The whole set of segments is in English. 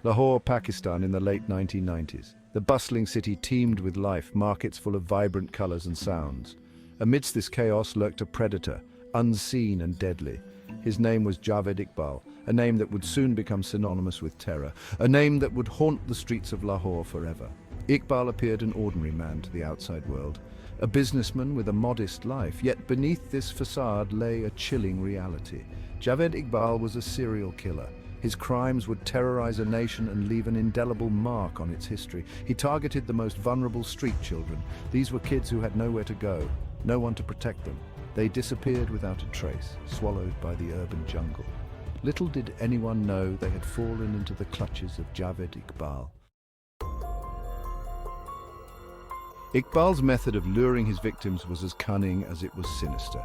Lahore, Pakistan in the late 1990s. The bustling city teemed with life, markets full of vibrant colors and sounds. Amidst this chaos lurked a predator, unseen and deadly. His name was JAVED IQBAL, a name that would soon become synonymous with terror, a name that would haunt the streets of Lahore forever. Iqbal appeared an ordinary man to the outside world, a businessman with a modest life, yet beneath this facade lay a chilling reality. JAVED IQBAL was a serial killer. His crimes would terrorize a nation and leave an indelible mark on its history. He targeted the most vulnerable street children. These were kids who had nowhere to go, no one to protect them. They disappeared without a trace, swallowed by the urban jungle. Little did anyone know they had fallen into the clutches of JAVED IQBAL. Iqbal's method of luring his victims was as cunning as it was sinister.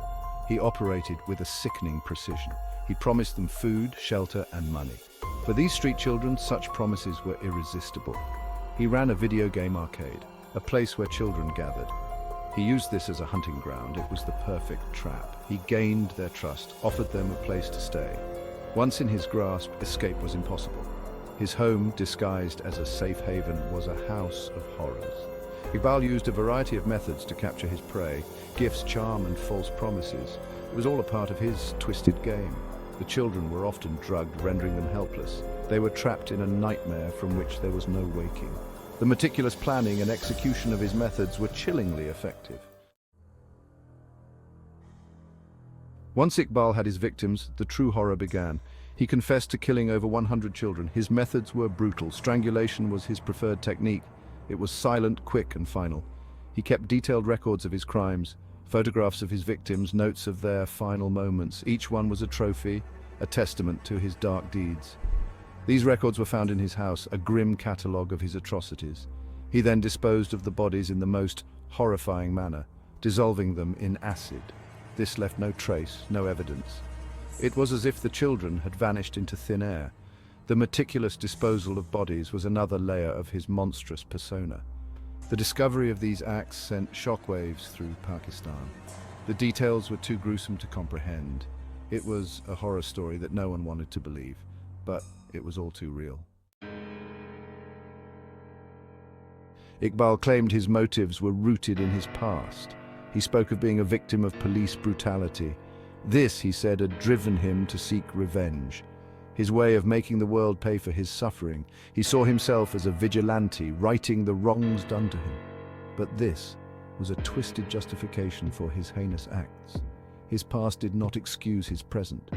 He operated with a sickening precision. He promised them food, shelter, and money. For these street children, such promises were irresistible. He ran a video game arcade, a place where children gathered. He used this as a hunting ground. It was the perfect trap. He gained their trust, offered them a place to stay. Once in his grasp, escape was impossible. His home, disguised as a safe haven, was a house of horrors. Iqbal used a variety of methods to capture his prey: gifts, charm, and false promises. It was all a part of his twisted game. The children were often drugged, rendering them helpless. They were trapped in a nightmare from which there was no waking. The meticulous planning and execution of his methods were chillingly effective. Once Iqbal had his victims, the true horror began. He confessed to killing over 100 children. His methods were brutal. Strangulation was his preferred technique. It was silent, quick, and final. He kept detailed records of his crimes, photographs of his victims, notes of their final moments. Each one was a trophy, a testament to his dark deeds. These records were found in his house, a grim catalogue of his atrocities. He then disposed of the bodies in the most horrifying manner, dissolving them in acid. This left no trace, no evidence. It was as if the children had vanished into thin air. The meticulous disposal of bodies was another layer of his monstrous persona. The discovery of these acts sent shockwaves through Pakistan. The details were too gruesome to comprehend. It was a horror story that no one wanted to believe, but it was all too real. Iqbal claimed his motives were rooted in his past. He spoke of being a victim of police brutality. This, he said, had driven him to seek revenge. His way of making the world pay for his suffering. He saw himself as a vigilante, righting the wrongs done to him. But this was a twisted justification for his heinous acts. His past did not excuse his present.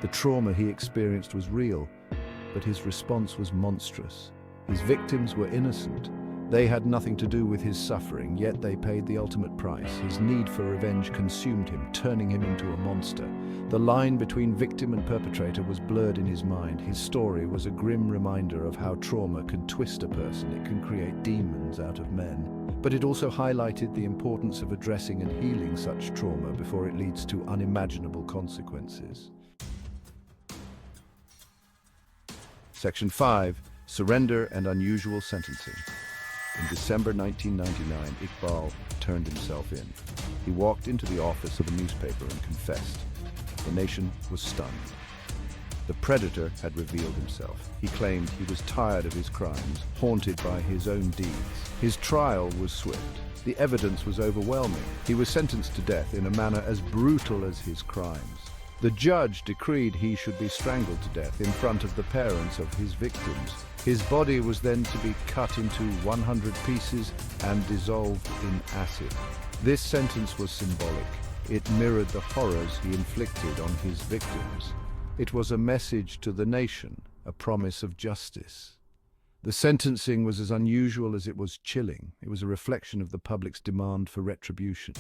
The trauma he experienced was real, but his response was monstrous. His victims were innocent. They had nothing to do with his suffering, yet they paid the ultimate price. His need for revenge consumed him, turning him into a monster. The line between victim and perpetrator was blurred in his mind. His story was a grim reminder of how trauma can twist a person. It can create demons out of men. But it also highlighted the importance of addressing and healing such trauma before it leads to unimaginable consequences. Section 5. Surrender and Unusual Sentencing. In December 1999, Iqbal turned himself in. He walked into the office of a newspaper and confessed. The nation was stunned. The predator had revealed himself. He claimed he was tired of his crimes, haunted by his own deeds. His trial was swift. The evidence was overwhelming. He was sentenced to death in a manner as brutal as his crimes. The judge decreed he should be strangled to death in front of the parents of his victims. His body was then to be cut into 100 pieces and dissolved in acid. This sentence was symbolic. It mirrored the horrors he inflicted on his victims. It was a message to the nation, a promise of justice. The sentencing was as unusual as it was chilling. It was a reflection of the public's demand for retribution.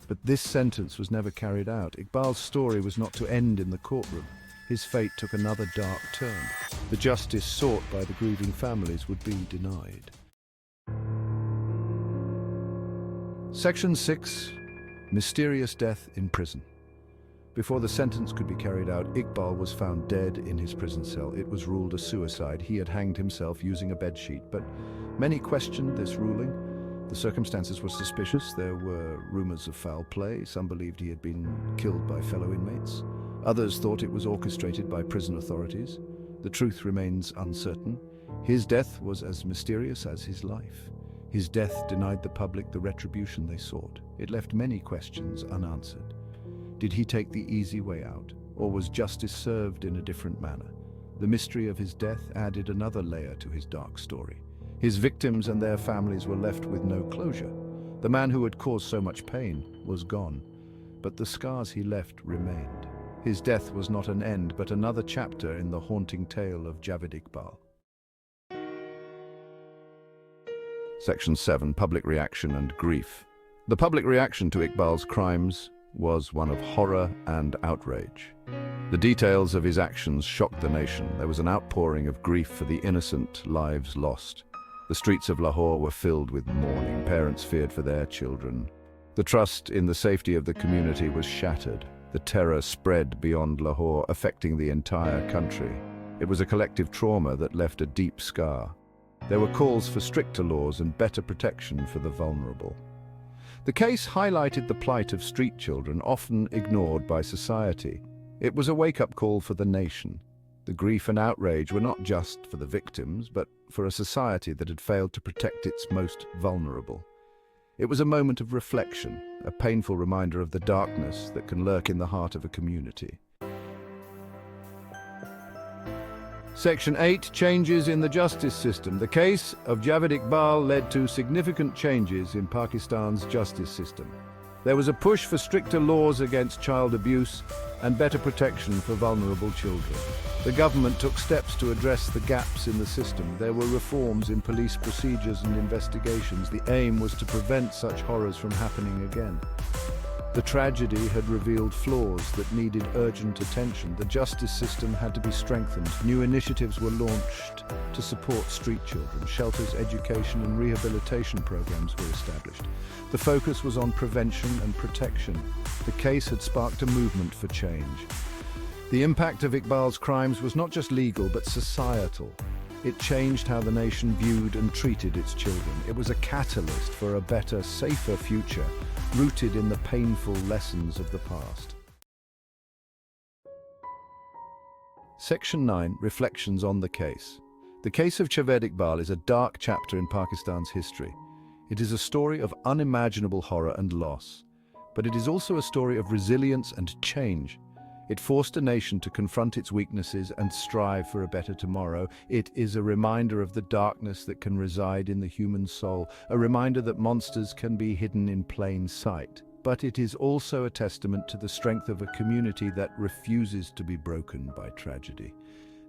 But this sentence was never carried out. Iqbal's story was not to end in the courtroom. His fate took another dark turn. The justice sought by the grieving families would be denied. Section 6. Mysterious Death in Prison. Before the sentence could be carried out, Iqbal was found dead in his prison cell. It was ruled a suicide. He had hanged himself using a bedsheet, but many questioned this ruling. The circumstances were suspicious. There were rumors of foul play. Some believed he had been killed by fellow inmates. Others thought it was orchestrated by prison authorities. The truth remains uncertain. His death was as mysterious as his life. His death denied the public the retribution they sought. It left many questions unanswered. Did he take the easy way out, or was justice served in a different manner? The mystery of his death added another layer to his dark story. His victims and their families were left with no closure. The man who had caused so much pain was gone, but the scars he left remained. His death was not an end, but another chapter in the haunting tale of JAVED IQBAL. Section 7. Public reaction and grief. The public reaction to Iqbal's crimes was one of horror and outrage. The details of his actions shocked the nation. There was an outpouring of grief for the innocent lives lost. The streets of Lahore were filled with mourning. Parents feared for their children. The trust in the safety of the community was shattered. The terror spread beyond Lahore, affecting the entire country. It was a collective trauma that left a deep scar. There were calls for stricter laws and better protection for the vulnerable. The case highlighted the plight of street children, often ignored by society. It was a wake-up call for the nation. The grief and outrage were not just for the victims, but for a society that had failed to protect its most vulnerable. It was a moment of reflection, a painful reminder of the darkness that can lurk in the heart of a community. Section 8. Changes in the justice system. The case of JAVED IQBAL led to significant changes in Pakistan's justice system. There was a push for stricter laws against child abuse and better protection for vulnerable children. The government took steps to address the gaps in the system. There were reforms in police procedures and investigations. The aim was to prevent such horrors from happening again. The tragedy had revealed flaws that needed urgent attention. The justice system had to be strengthened. New initiatives were launched to support street children. Shelters, education, and rehabilitation programs were established. The focus was on prevention and protection. The case had sparked a movement for change. The impact of Iqbal's crimes was not just legal, but societal. It changed how the nation viewed and treated its children. It was a catalyst for a better, safer future, rooted in the painful lessons of the past. Section 9. Reflections on the case. The case of JAVED IQBAL is a dark chapter in Pakistan's history. It is a story of unimaginable horror and loss, but it is also a story of resilience and change. It forced a nation to confront its weaknesses and strive for a better tomorrow. It is a reminder of the darkness that can reside in the human soul, a reminder that monsters can be hidden in plain sight. But it is also a testament to the strength of a community that refuses to be broken by tragedy.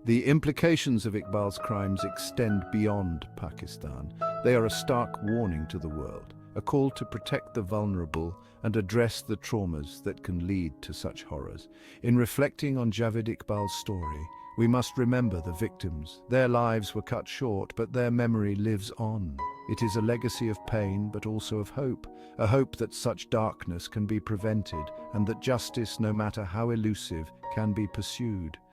The implications of Iqbal's crimes extend beyond Pakistan. They are a stark warning to the world, a call to protect the vulnerable and address the traumas that can lead to such horrors. In reflecting on JAVED IQBAL's story, we must remember the victims. Their lives were cut short, but their memory lives on. It is a legacy of pain, but also of hope, a hope that such darkness can be prevented and that justice, no matter how elusive, can be pursued.